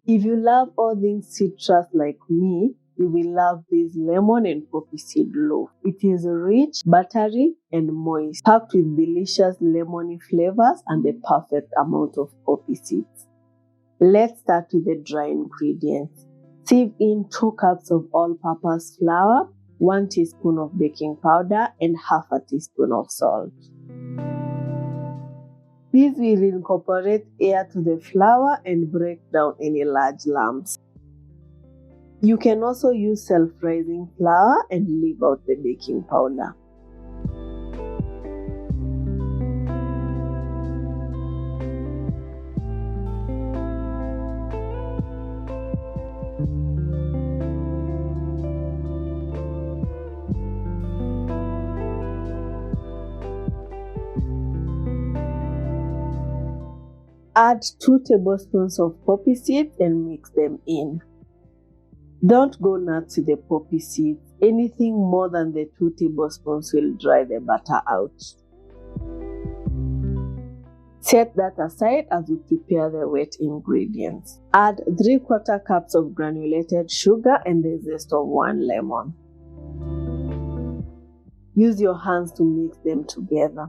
If you love all things citrus like me, you will love this lemon and poppy seed loaf. It is rich, buttery, and moist, packed with delicious lemony flavors and the perfect amount of poppy seeds. Let's start with the dry ingredients. Sieve in 2 cups of all-purpose flour, 1 teaspoon of baking powder, and half a teaspoon of salt. This will incorporate air to the flour and break down any large lumps. You can also use self-rising flour and leave out the baking powder. Add 2 tablespoons of poppy seeds and mix them in. Don't go nuts with the poppy seeds. Anything more than the 2 tablespoons will dry the butter out. Set that aside as we prepare the wet ingredients. Add 3/4 cups of granulated sugar and the zest of 1 lemon. Use your hands to mix them together.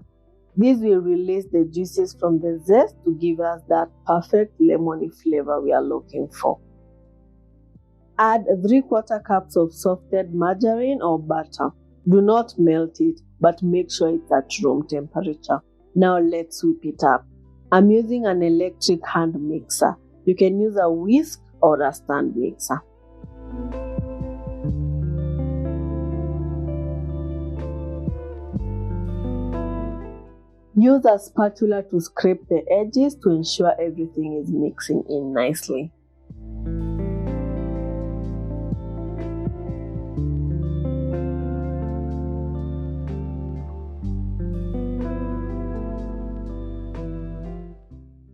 This will release the juices from the zest to give us that perfect lemony flavor we are looking for. Add 3/4 cups of softened margarine or butter. Do not melt it, but make sure it's at room temperature. Now let's whip it up. I'm using an electric hand mixer. You can use a whisk or a stand mixer. Use a spatula to scrape the edges to ensure everything is mixing in nicely.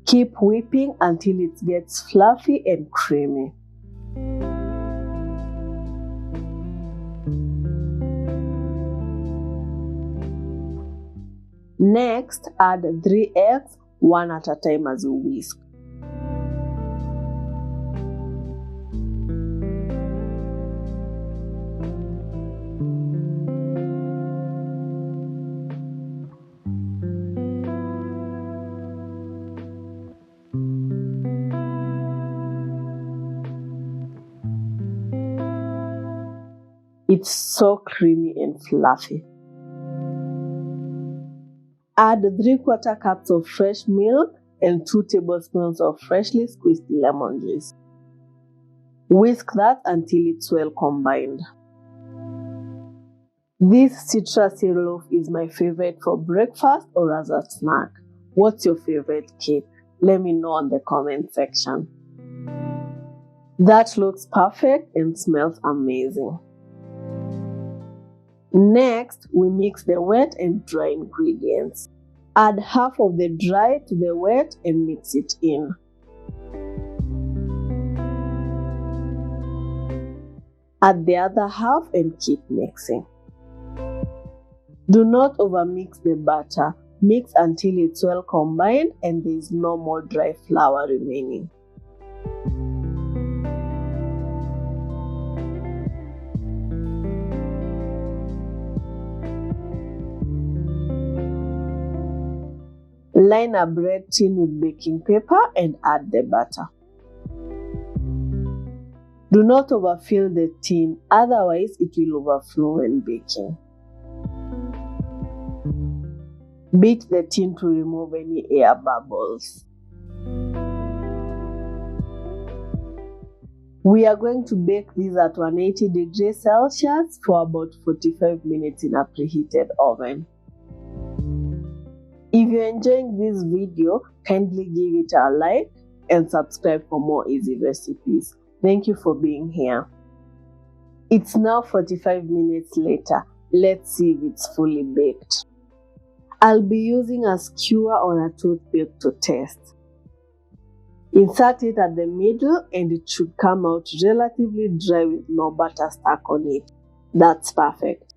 Keep whipping until it gets fluffy and creamy. Next, add 3 eggs, 1 at a time as you whisk. It's so creamy and fluffy. Add 3/4 cups of fresh milk and 2 tablespoons of freshly squeezed lemon juice. Whisk that until it's well combined. This citrusy loaf is my favorite for breakfast or as a snack. What's your favorite cake? Let me know in the comment section. That looks perfect and smells amazing. Next, we mix the wet and dry ingredients. Add half of the dry to the wet and mix it in. Add the other half and keep mixing. Do not overmix the batter. Mix until it's well combined and there is no more dry flour remaining. Line a bread tin with baking paper and add the butter. Do not overfill the tin, otherwise it will overflow when baking. Beat the tin to remove any air bubbles. We are going to bake these at 180 degrees Celsius for about 45 minutes in a preheated oven. If you're enjoying this video, kindly give it a like and subscribe for more easy recipes. Thank you for being here. It's now 45 minutes later. Let's see if it's fully baked. I'll be using a skewer or a toothpick to test. Insert it at the middle and it should come out relatively dry with no butter stuck on it. That's perfect.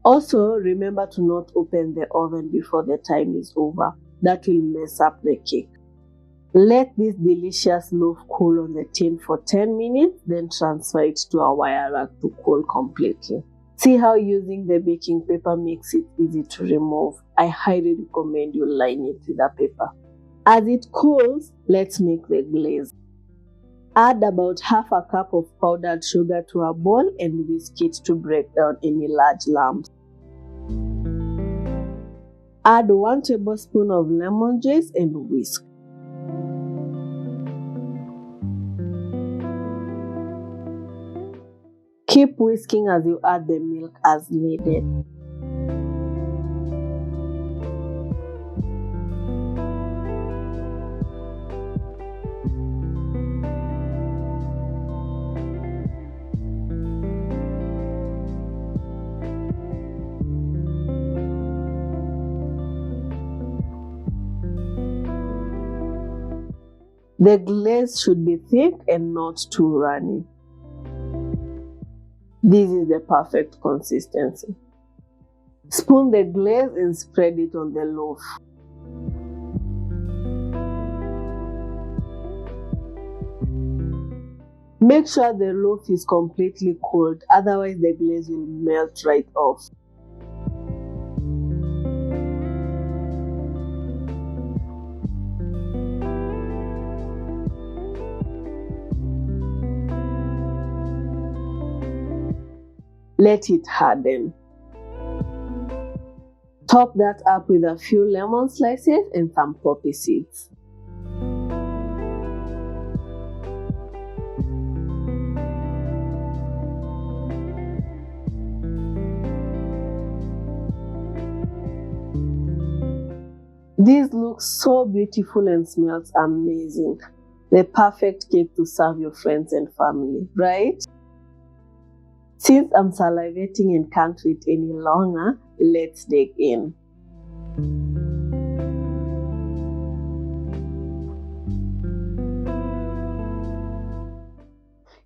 Also, remember to not open the oven before the time is over. That will mess up the cake. Let this delicious loaf cool on the tin for 10 minutes, then transfer it to a wire rack to cool completely. See how using the baking paper makes it easy to remove. I highly recommend you line it with a paper. As it cools, let's make the glaze. Add about half a cup of powdered sugar to a bowl and whisk it to break down any large lumps. Add 1 tablespoon of lemon juice and whisk. Keep whisking as you add the milk as needed. The glaze should be thick and not too runny. This is the perfect consistency. Spoon the glaze and spread it on the loaf. Make sure the loaf is completely cold, otherwise the glaze will melt right off. Let it harden. Top that up with a few lemon slices and some poppy seeds. This looks so beautiful and smells amazing. The perfect cake to serve your friends and family, right? Since I'm salivating and can't wait any longer, let's dig in.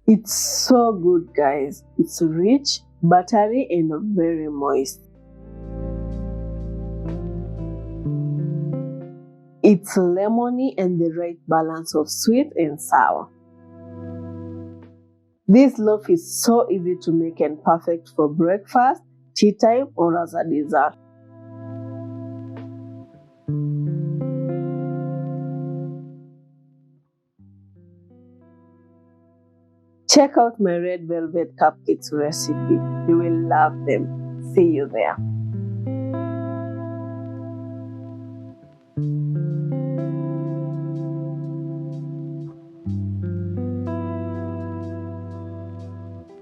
It's so good, guys. It's rich, buttery, and very moist. It's lemony and the right balance of sweet and sour. This loaf is so easy to make and perfect for breakfast, tea time, or as a dessert. Check out my red velvet cupcakes recipe. You will love them. See you there.